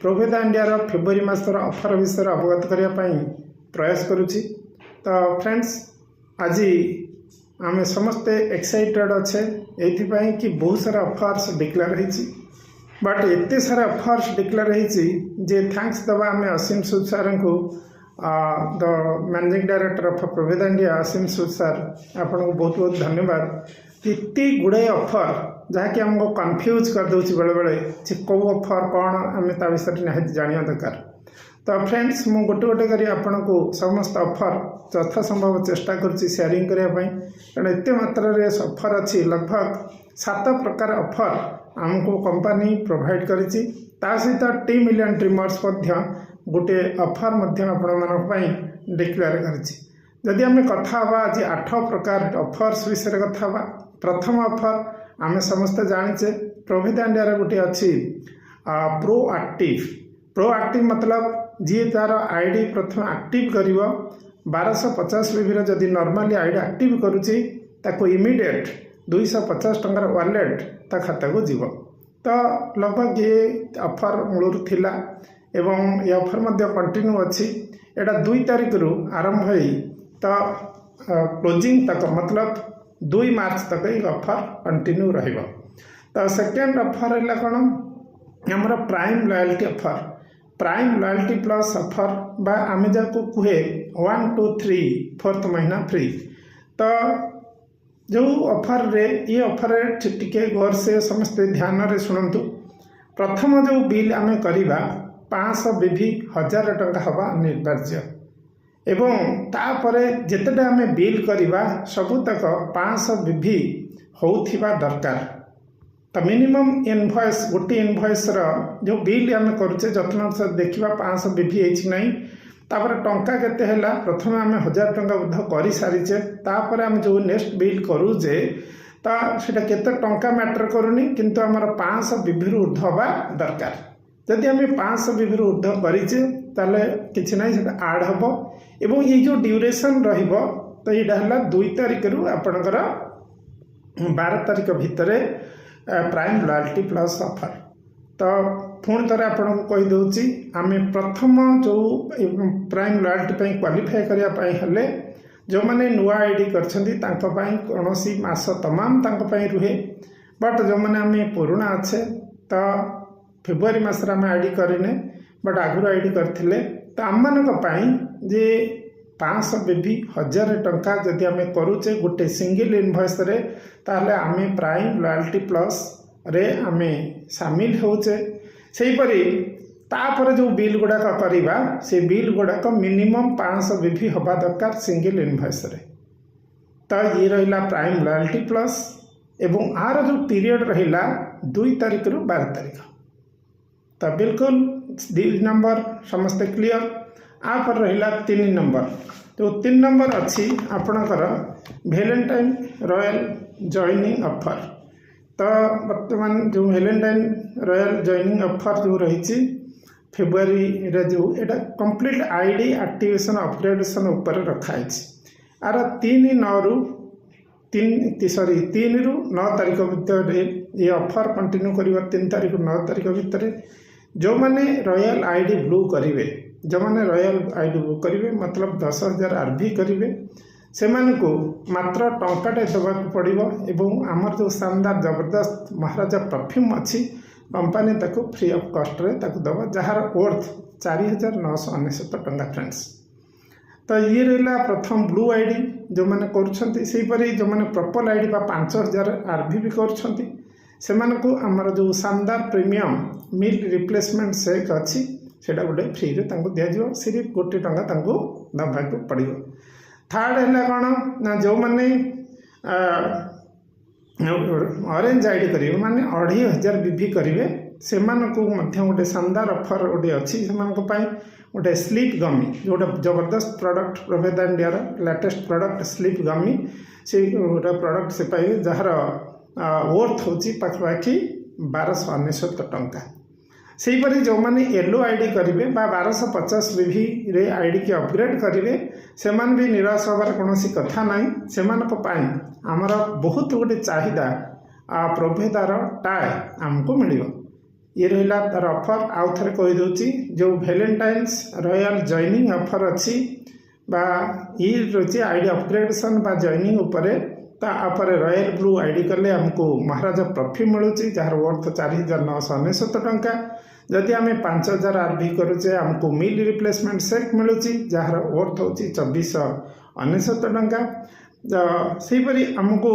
प्रोभेदा India February मासर offer विषय अवगत करने प्रयास करुच्ची। तो फ्रेंड्स आज आम समस्ते एक्साइटेड अच्छे ये कि बहुत सारा ऑफर्स डिक्लेयर होती बट एते सारा ऑफर्स डिक्लेयर होती जे थैंक्स दबा आम असीम सूद सर को द मैनेजिंग डायरेक्टर ऑफ प्रोभेदा इंडिया असीम सूद सर आपन को बहुत बहुत धन्यवाद। इतनी गुड़ाए ऑफर जहाँकि आमको कन्फ्यूज कर दूसरी बेले बेले कौ ऑफर कौन आम ता विषय निहाती जाना दरकार। तो फ्रेंड्स मु गोटे गोटे कर आपन को समस्त ऑफर यथा संभव चेष्टा करुच्ची शेयरिंग करने कारण एत मात्रा ऑफर अच्छी लगभग 7 प्रकार ऑफर आमको कंपनी प्रोवाइड करिछि। ता सहित टी मिलियन ट्रिमर्स गोटे ऑफर आपण डिक्लेयर करिछि। जदि आम कथा आज 8 प्रकार ऑफर्स विषय कथा। प्रथम ऑफर आम समस्त जाचे प्रोभेदा इंडिया गोटे अच्छी प्रोएक्टिव मतलब जी तार आईडी प्रथम एक्टिव कर 1250 बीबी जदि नॉर्मली आईडी एक्टिव करुच्ची ताको इमीडिएट 250 टंकार वॉलेट ता खाता को जीव। तो लगभग ये ऑफर मूल थिला एवं ये ऑफर मध्य कंटिन्यू अच्छी। एटा 2 तारिख रु आरंभ होई तो क्लोजिंग तक मतलब 2 मार्च तक ये ऑफर कंटिन्यू रहिबो। तो सेकेंड ऑफर है कौन आमर prime loyalty offer. Prime loyalty plus offer बा आम जाको कहे 1 2 3 4th महीना फ्री। तो जो ऑफर रे ये ऑफर टिके गौर से समस्ते ध्यान रे सुनंतु। प्रथम जो बिल आम करवा 500 बीबी 1000 टंका हवा अनिवार्य एवं तापर जितेटा आम बिल करवा सबुतक 500 बीबी होउथिबा दरकार। तो मिनिमम इनवॉइस गोटे इनवॉइस जो बिल आम करुचे जत्न से देखा 500 बीबी है ना तापर टंका केते हैला प्रथम आम 1000 टंका बुद्ध कर सारीचे तापर आम जो नेक्स्ट बिल करूचे तो केते टंका मैटर करूनी किंतु आमर 500 बीबी रु ऊर्ध्व हवा दरकार। जदि आम 500 बीबी रु ऊर्ध्व करिचे ताले किछि नै सेटा ऐड हबो एवं ये जो ड्यूरेशन रहिबो तो ये हैला 2 तारिख रु आपनकर 12 तारिख भितर प्राइम लॉयल्टी प्लस ऑफर। तो पुणी थे आपको कहीदे आम प्रथम जो प्राइम लॉयल्टी क्वालिफाई करने जो मैंने नुआ आईडी कौन सी मास तमाम रुहे बट जो मैंने आम पुराणा अच्छे तो फेब्रुआरी मसरे आम आईडी करने बट आगुरी आईडी करते तो आम मान जे 500 बीबी 1000 टंका जदि आम करुचे गोटे सिंगल इनवॉइस रे ताहले आम प्राइम लॉयल्टी प्लस रे आम सामिल होचे। सेहीपरि तापर जो बिल गुड़ाक करवा से बिल गुड़ाक मिनिमम 500 बीबी हवा दरकार सिंगल इनवॉइस रे। तो ये रहिला प्राइम लॉयल्टी प्लस एवं आर जो पीरियड रहिला 2 तारिख रु 12 तारिख। तो बिल्कुल 2 नंबर समस्ते क्लियर। पर रहिला 3 नंबर। तो 3 नंबर अच्छी आपणकर वैलेंटाइन रॉयल जॉइनिंग ऑफर। तो वर्तमान जो वैलेंटाइन रॉयल जॉइनिंग ऑफर जो रही फेब्रुआरी रे जो एटा कंप्लीट आईडी एक्टिवेशन अपग्रेडेशन ऊपर रखाई आर 3 रु 9 तारिख भितर ये ऑफर कंटिन्यू कर 3 तारिख 9 तारिख भितर जो मैंने रॉयल आईडी ब्लू करेंगे जो मैंने रॉयल आईडी ब्लू करेंगे मतलब 10,000 आरभी करेंगे से को मात्र टंकाटे देवाक पड़ो एवं आमर जो शानदार जबरदस्त महाराजा परफ्यूम अच्छी कंपनी ताको फ्री ऑफ कॉस्ट रे ताको दबा जार वर्थ 4,999 टंका फ्रेंड्स। तो ये रहा प्रथम ब्लू आईडी जो मैंने करूँगी जो मैंने पर्पल आईडी 5,000 आरभी भी करुँच से आमर जो शानदार प्रीमियम मिल रिप्लेसमेंट सेक अच्छी सेटा गोटे फ्री रे दिज्व सिर्फ 1 टंका दबाक पड़ो। थर्ड है कौन ना जो मैंने ऑरेंज आईडी करेंगे माने 2,500 बीबी करेंगे से गोटे शानदार ऑफर गोटे अच्छी से गोटे स्लीप गमी जोटा जबरदस्त प्रोडक्ट प्रोभेदा India latest product sleep gummy से गोटे प्रोडक्ट से पाइबे जार वर्थ होची पाखपाखि 1,299 टंका। सेहीपरि जो मैंने येलो आईडी करेंगे 1250 बीबी रे आईडी की अपग्रेड करेंगे से भी निराश होबार कौन कथा ना से आमर बहुत गोटे चाहिदा प्रोभेदार टाए आमको मिल ये रहा तार ऑफर आउ थे कहीदे जो वैलेंटाइन्स रॉयल जॉइनिंग ऑफर अच्छी बा ये रही आईडी अपग्रेडेशन बा जॉइनिंग उपरे तापर रॉयल ब्लू आईडी कले आमको महाराजा ट्रॉफी मिलूँ जार वर्थ 4999 टंका जदि आम 5000 आरबी करुचे आमको मील रिप्लेसमेंट सेट मिलूँ जार वर्थ हूँ 2499 टंका सेपरी आमको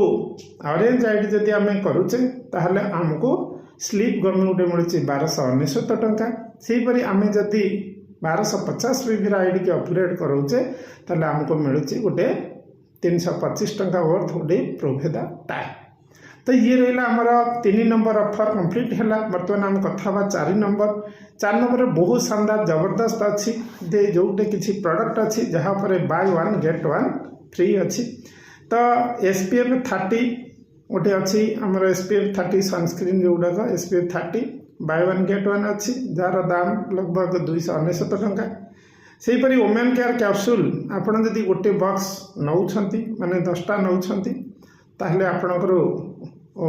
ऑरेंज आईडी जदि आम करुचे ताहले आमको स्लीप गमी गोटे मिलूँ 1299 टंका सेपरी आम जदि 1250 बीबी आईडी के अपग्रेड करोचे ताहले आमको मिलूँ गोटे 325 टंका वर्थ गोटे प्रोभेदा टाई। तो ये रहा आमर 3 नंबर ऑफर कंप्लीट है। बर्तमान आम कथा 4 नंबर बहुत शानदार जबरदस्त अच्छी जोटे किसी प्रोडक्ट अच्छी जहाँ पर बाय 1 गेट 1 फ्री अच्छी। तो SPF 30 गोटे अच्छी आमर SPF 30 सनस्क्रीन जो गुड़ाक SPF 30 बाय 1 गेट 1 अच्छी जार दाम लगभग 299 टंका। सेहीपरि वोमेन केयर कैप्सूल आपड़ जदि गोटे बॉक्स नौ माने 10टा नौ ताहले आपणकर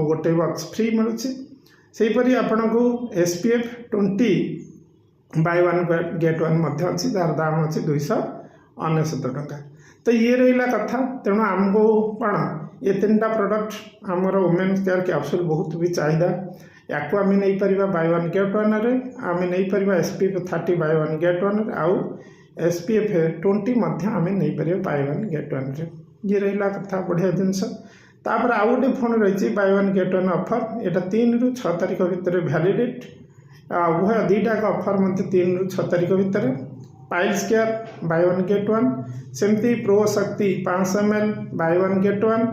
गोटे बॉक्स फ्री मिलूँ। सेहीपरि आपन को SPF 20 बाय 1 गेट 1 मध्य अच्छी जार दाम अच्छी 299 टंका। तो ये रहा कथा तेणु आमको कौन ये 3टा प्रोडक्ट आमर वोमेन केयर कैप्सूल बहुत भी चाहिदा या आम नहीं पार बाय 1 गेट 1 आम नहीं पार SPF 30 बाय 1 गेट 1 आउ SPF 20 आम नहीं पार बाय 1 गेट 1 ये रहा कथा बढ़िया जिनस। तापर आउ गोटे फोन रही बाय 1 गेट 1 ऑफर यहाँ 3 ରୁ 6 तारीख भितर वैलिडेट उभय 2टा ऑफर मत 3 ରୁ 6 तारीख भितर पाइल्स केयर बाय 1 गेट 1 सेमती प्रो शक्ति 500 ml बाय 1 गेट 1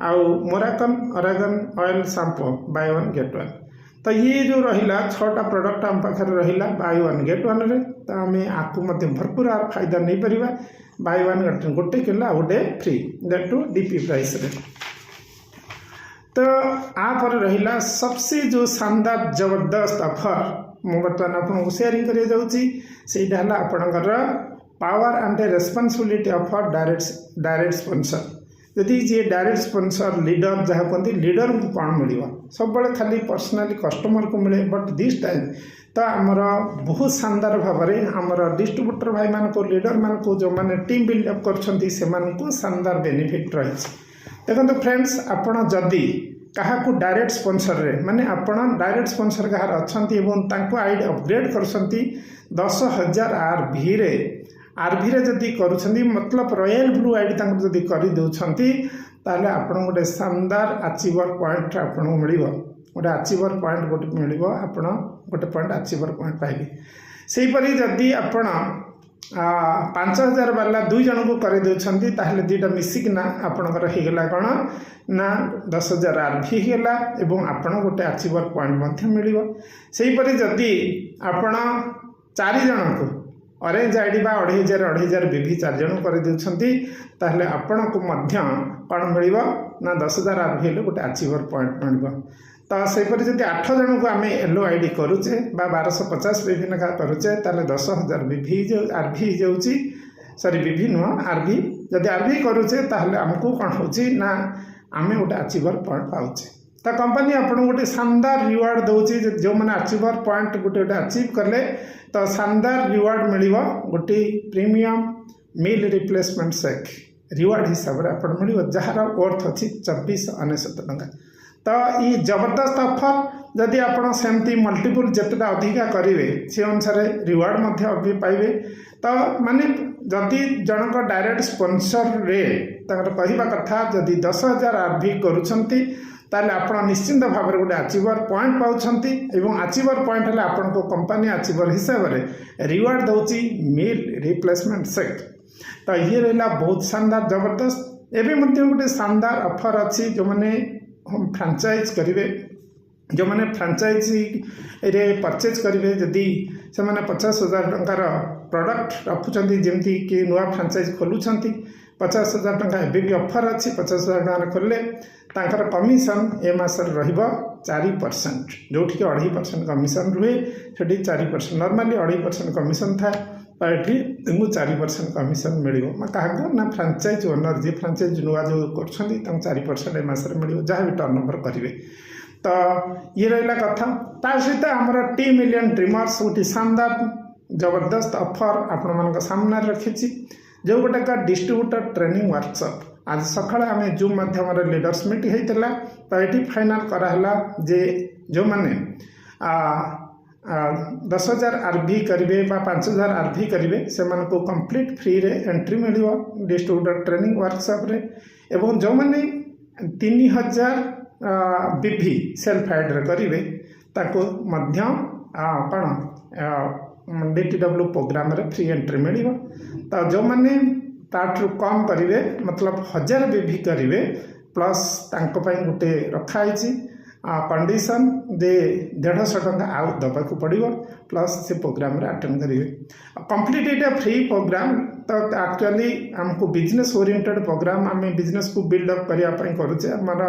आउ मोराकन अरागन ऑयल शैम्पू बाय 1 गेट 1। तो ये जो रहा 6टा प्रोडक्ट आम पाखे रहा बाय 1 गेट 1 रे तो आम आपको भरपूर फायदा नहीं पार बाय 1 गेट 1 गोटे किलो गोटे free that too DP price रे। तो आपर रहा सबसे जो शानदार जबरदस्त ऑफर मु बर्तमान आपको शेयरिंग कर जाऊँगा आपणकर power and responsibility offer direct sponsor. यदि जी डायरेक्ट स्पॉन्सर लीडर जहाँ कहते लीडर को कौन मिल सब खाली पर्सनाली कस्टमर को मिले बट दिस टाइम तो आमर बहुत शानदार भाव में आमर डिस्ट्रीब्यूटर भाई मान को लीडर मान को जो मैंने टीम बिल्डअप कर शानदार बेनिफिट रही। देखो फ्रेंड्स आपण जदि क्या डायरेक्ट स्पॉन्सर रे माने आपण डायरेक्ट स्पॉन्सर कहार अच्छा आईडी अपग्रेड कर 10,000 आरभी रे जदि करुछंती मतलब रॉयल ब्लू आईडी जदि कर दउछंती ताले आपण गोटे शानदार अचीवर पॉइंट आपन मिल गोटे अचीवर पॉइंट गोटे मिल आपण गोटे पॉइंट अचीवर पॉइंट पाइबे। सेहीपरि जदि आपण 5,000 वाला 2 जन को कर दउछंती ताहले 2टा मिसिकना आपणकर हेगला कौन ना 10,000 आरभी हेगला एवं आपण गोटे अचीवर पॉइंट मध्य मिलिबो। सेहीपरि जदि आपण 4 जन को ऑरेंज आईडी बा 2,500 बीबी 4 जन कर दउछंती ताहले आपण को मध्य कौन मिलिबो ना 10,000 आरभी हेले गोटे अचीवर पॉइंट मिलिबो। तो सेपरी जब 8 जन को आम येलो आईडी करुचे 1250 बीबी लेखा करुचे ताले 10,000 बीबी आरभी जाऊँगी सॉरी बीबी नुह आरभी जदि आरभी करुचे ताहले आमको कौन होना आम गोटे अचीवर पॉइंट पाचे। तो कंपनी आपको गोटे शानदार रिवार्ड दौची जो मैंने अचीवर पॉइंट गोटे गोटे अचीव कले तो शानदार रिवार्ड मिल गोटे प्रीमियम मील रिप्लेसमेंट सेक रिवार्ड हिसाब से आप मिल जार वर्थ अच्छी 2499 टंका। तो ये जबरदस्त ऑफर जदि आप सेमती मल्टीपल जितना अधिका करेंगे से अनुसार रिवार्ड पाइबे। तो माने जदि जनक डायरेक्ट स्पॉन्सर रे कहवा कथा जदि 10,000 आरभी करुछंती ताले आपण निश्चिंत भाव में गोटे अचीवर पॉइंट पाउछंती एवं अचीवर पॉइंट है आपण को कंपनी अचीवर हिसाब से रिवार्ड दौची मील रिप्लेसमेंट सेट। तो ये रहा बहुत शानदार जबरदस्त एवं गोटे शानदार ऑफर अच्छी जो मैंने हम फ्रांचाइज करेंगे जो मैंने फ्रांचाइजी रे परचेज करेंगे जदि से मैंने 50,000 टंकार प्रोडक्ट रखुंट जमती कि नुआ फ्रांचाइज खोलुंट 50,000 टंका एवं भी ऑफर अच्छी 50,000 टंका खोले तांकर कमिशन ए मासर रहिबो 4% जोठी 2.5% कमिशन रुहे से 4% नॉर्मली 2.5% कमिशन था पर ये 4% कमिशन मिल क्या ना फ्रांचाइज ओनर जी फ्रांचाइज नुआ जो कर 4% ए मासर मिल जहाँ भी टर्न ओवर करेंगे। तो ये रहा कथा ता सहित आमर टी मिलियन ड्रीमर्स गोटे शानदार जबरदस्त ऑफर आपण मान सामने रखी जो गोटे का डिस्ट्रीब्यूटर ट्रेनिंग वर्कशॉप आज सकाଳେ आम जूम माध्यम लीडर्स मीट होता तो ये फाइनाल कराला जे जो मैंने 10,000 RV करेंगे 5,000 RV करेंगे से कंप्लीट फ्री रे एंट्री मिलियो डिस्ट्रीब्यूटर ट्रेनिंग वर्कशॉप रे एवं जो मैंने 3,000 BV सेल्फ एड करेंगे ताको मध्य कौन DTW प्रोग्राम रे फ्री एंट्री मिलियो तो जो मैंने ताठू कम करेंगे मतलब 1,000 BV करेंगे प्लस तांको पई गोटे रखाई कंडीशन दे 150 टंका आउ दबाक पड़ो प्लस से प्रोग्राम अटेंड करेंगे कंप्लीट ये फ्री प्रोग्राम तो एक्चुअली आमको बिजनेस ओरिएंटेड प्रोग्राम आम बिजनेस को बिल्डअप करने करुचे आमर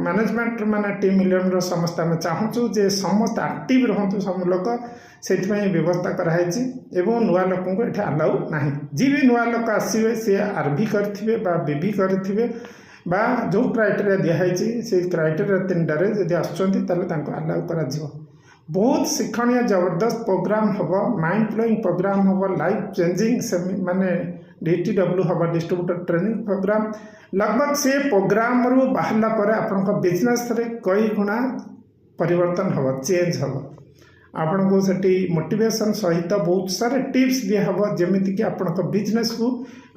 मैनेजमेंट माने टीम मिलियन समस्त आम चाहूँ जे समस्त एक्टिव रहतु सब लोक से व्यवस्था कराई एवं नुआ लोक ये अलाउ ना जी भी नुआ लोक आसवे सी RV करेंगे BV करेंगे बा जो क्राइटेरिया दिखाई से क्राइटेरिया 3टारे जब आलाउ कर बहुत शिक्षणीय जबरदस्त प्रोग्राम हम माइंड ब्लोइंग प्रोग्राम हम लाइफ चेंजिंग माने DTW हम डिस्ट्रीब्यूटर ट्रेनिंग प्रोग्राम लगभग से प्रोग्राम रू बाहरला पर आपन बिजनेस रे कई गुणा परिवर्तन हम चेंज हम आपन को सेठी मोटिवेशन सहित बहुत सारे टिप्स दिया हम जमीती कि आपन बिजनेस को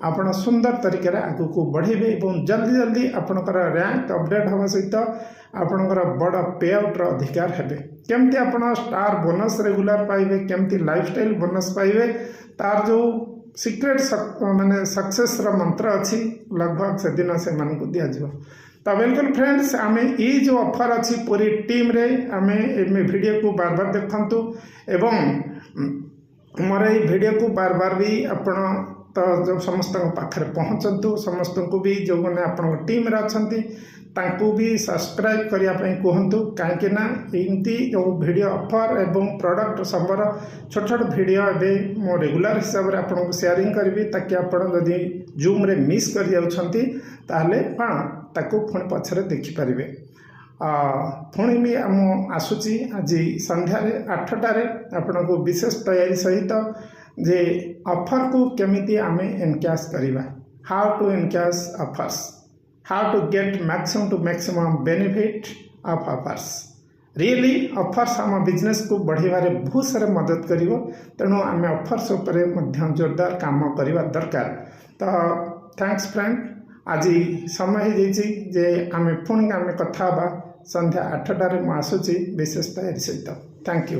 आपन सुंदर तरीके आगु को बढ़ेबे और जल्दी जल्दी आपनकर रैंक अपडेट हवा सहित आपनकर बड़ पे आउट अधिकार हेबे केमती आपन स्टार बोनस रेगुलर पाइबे केमती लाइफस्टाइल बोनस पाइबे तार जो सीक्रेट माने सक्सेस रा मंत्र अच्छी लगभग से दिन से मन को दिया जाव तो वेलकम फ्रेंड्स आम ये जो ऑफर अच्छी पूरी टीम रे आम वीडियो को बार बार देखंतु एवं मोर ये वीडियो को बार बार भी आपण तो जो समस्त पाखे पहुँचतु समस्त को भी जो मैंने आप टीम रे अच्छी तांकू भी सब्सक्राइब करने कहतु कहीं एमती जो वीडियो ऑफर एवं प्रोडक्ट सबर छोट छोट वीडियो एवं मो रेगुलर हिसाब से आपको शेयरिंग करी ताकि आपड़ी जूम रे मिस कर जाउछंती ताहले कौन ताकू पुणी पछरे देखिपारे पुणी भी आम आसूची आज संध्यारे 8टारे आपण को विशेष तैयारी सहित जे ऑफर को केमिति आमे एनकैश करिबा how to encash offers how to get maximum to maximum benefit of offers really offers आम बिजनेस को बढ़ाइबारे बहुत सारे मदद करिवो तेणु आम ऑफर्स उपरे मध्य जोरदार काम करवा दरकार तो थैंक्स फ्रेंड आज समय हो जे आम पुणी आम कथा संध्या 8टारे आसूची विशेष तैयारी सहित थैंक यू।